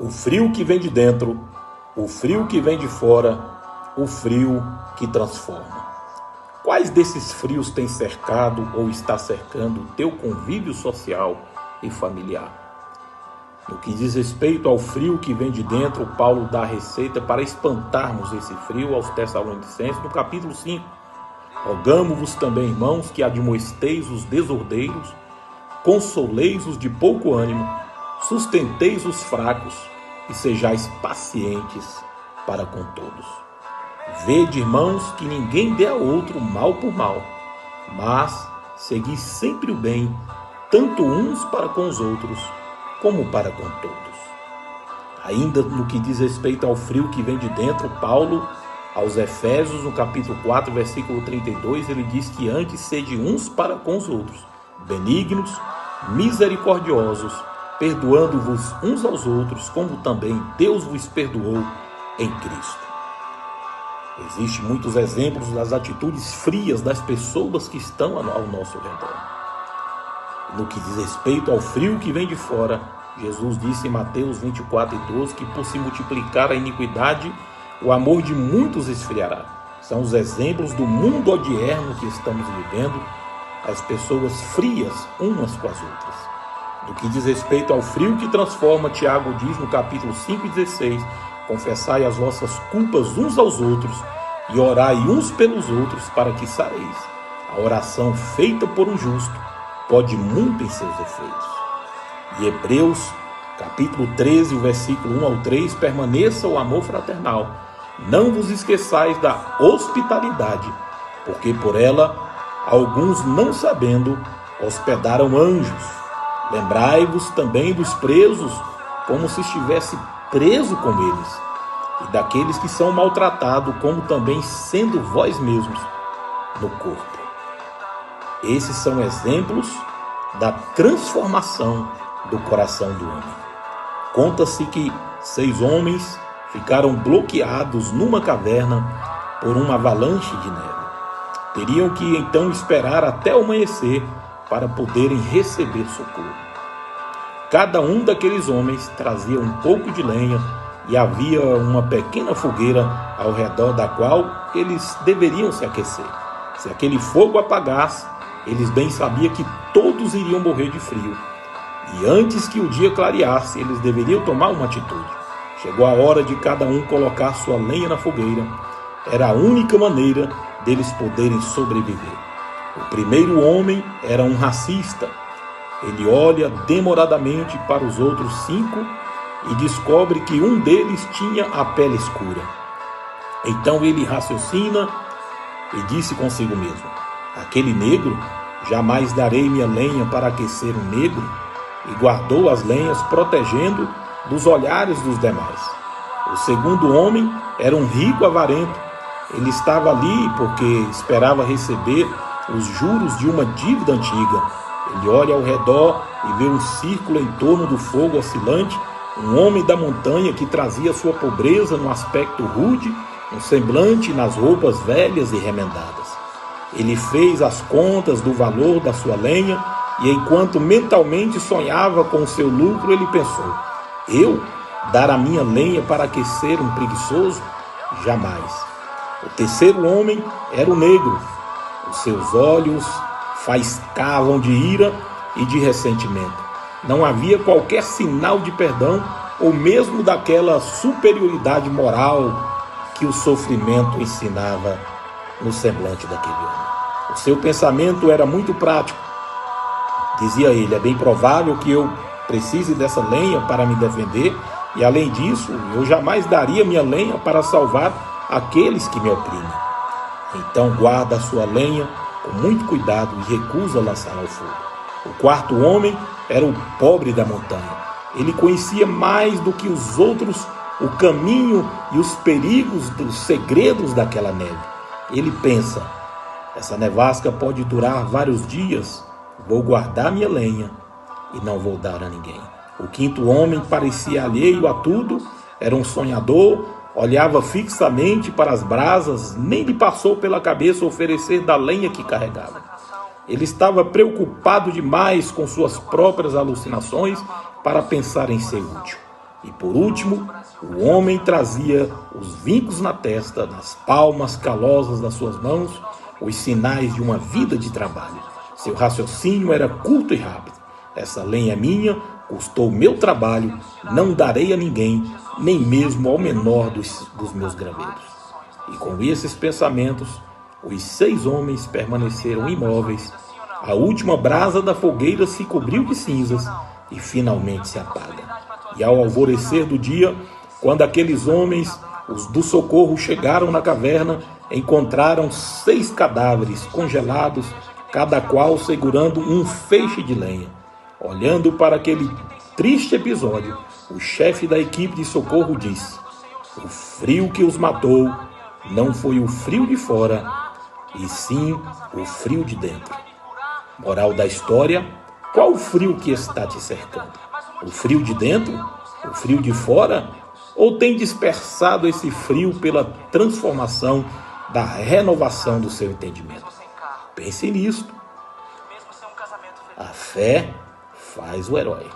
O frio que vem de dentro, o frio que vem de fora, o frio que transforma. Quais desses frios tem cercado ou está cercando o teu convívio social e familiar? No que diz respeito ao frio que vem de dentro, Paulo dá a receita para espantarmos esse frio aos Tessalonicenses, no capítulo 5. Rogamo-vos também, irmãos, que admoesteis os desordeiros, consoleis os de pouco ânimo, sustenteis os fracos e sejais pacientes para com todos. Vede, irmãos, que ninguém dê a outro mal por mal, mas segui sempre o bem, tanto uns para com os outros, como para com todos. Ainda no que diz respeito ao frio que vem de dentro, Paulo, aos Efésios, no capítulo 4, versículo 32, ele diz que antes sede uns para com os outros, benignos, misericordiosos, perdoando-vos uns aos outros, como também Deus vos perdoou em Cristo. Existem muitos exemplos das atitudes frias das pessoas que estão ao nosso redor. No que diz respeito ao frio que vem de fora, Jesus disse em Mateus 24:12 que por se multiplicar a iniquidade, o amor de muitos esfriará. São os exemplos do mundo odierno que estamos vivendo, as pessoas frias umas com as outras. No que diz respeito ao frio que transforma, Tiago diz no capítulo 5:16, confessai as vossas culpas uns aos outros e orai uns pelos outros para que sareis. A oração feita por um justo pode muito em seus efeitos. E Hebreus, capítulo 13, versículo 1 ao 3, permaneça o amor fraternal. Não vos esqueçais da hospitalidade, porque por ela, alguns não sabendo, hospedaram anjos. Lembrai-vos também dos presos, como se estivesse preso com eles, e daqueles que são maltratados, como também sendo vós mesmos no corpo. Esses são exemplos da transformação do coração do homem. Conta-se que 6 homens ficaram bloqueados numa caverna por uma avalanche de neve. Teriam que então esperar até o amanhecer para poderem receber socorro. Cada um daqueles homens trazia um pouco de lenha e havia uma pequena fogueira ao redor da qual eles deveriam se aquecer. Se aquele fogo apagasse, eles bem sabiam que todos iriam morrer de frio. E antes que o dia clareasse, eles deveriam tomar uma atitude. Chegou a hora de cada um colocar sua lenha na fogueira. Era a única maneira deles poderem sobreviver. O primeiro homem era um racista. Ele olha demoradamente para os outros 5 e descobre que um deles tinha a pele escura. Então ele raciocina e disse consigo mesmo: aquele negro, jamais darei minha lenha para aquecer um negro. E guardou as lenhas, protegendo dos olhares dos demais. O segundo homem era um rico avarento. Ele estava ali porque esperava receber os juros de uma dívida antiga. Ele olha ao redor e vê um círculo em torno do fogo oscilante, um homem da montanha que trazia sua pobreza no aspecto rude, no semblante e nas roupas velhas e remendadas. Ele fez as contas do valor da sua lenha e enquanto mentalmente sonhava com o seu lucro, ele pensou: eu dar a minha lenha para aquecer um preguiçoso? Jamais. O terceiro homem era o negro. Os seus olhos faiscavam de ira e de ressentimento. Não havia qualquer sinal de perdão ou mesmo daquela superioridade moral que o sofrimento ensinava no semblante daquele homem. O seu pensamento era muito prático. Dizia ele: é bem provável que eu precise dessa lenha para me defender e, além disso, eu jamais daria minha lenha para salvar aqueles que me oprimem. Então guarda a sua lenha com muito cuidado e recusa lançar ao fogo. O quarto homem era o pobre da montanha. Ele conhecia mais do que os outros o caminho e os perigos dos segredos daquela neve. Ele pensa: essa nevasca pode durar vários dias. Vou guardar minha lenha e não vou dar a ninguém. O quinto homem parecia alheio a tudo, era um sonhador, olhava fixamente para as brasas, nem lhe passou pela cabeça oferecer da lenha que carregava. Ele estava preocupado demais com suas próprias alucinações para pensar em ser útil. E por último, o homem trazia os vincos na testa, nas palmas calosas das suas mãos, os sinais de uma vida de trabalho. Seu raciocínio era curto e rápido. Essa lenha é minha, custou meu trabalho, não darei a ninguém, nem mesmo ao menor dos meus gravetos. E com esses pensamentos, os 6 homens permaneceram imóveis. A última brasa da fogueira se cobriu de cinzas e finalmente se apaga. E ao alvorecer do dia, quando aqueles homens, os do socorro, chegaram na caverna, encontraram 6 cadáveres congelados, cada qual segurando um feixe de lenha. Olhando para aquele triste episódio, o chefe da equipe de socorro disse: o frio que os matou não foi o frio de fora, e sim o frio de dentro. Moral da história: qual o frio que está te cercando? O frio de dentro? O frio de fora? Ou tem dispersado esse frio pela transformação da renovação do seu entendimento? Pense nisto. A fé faz o herói.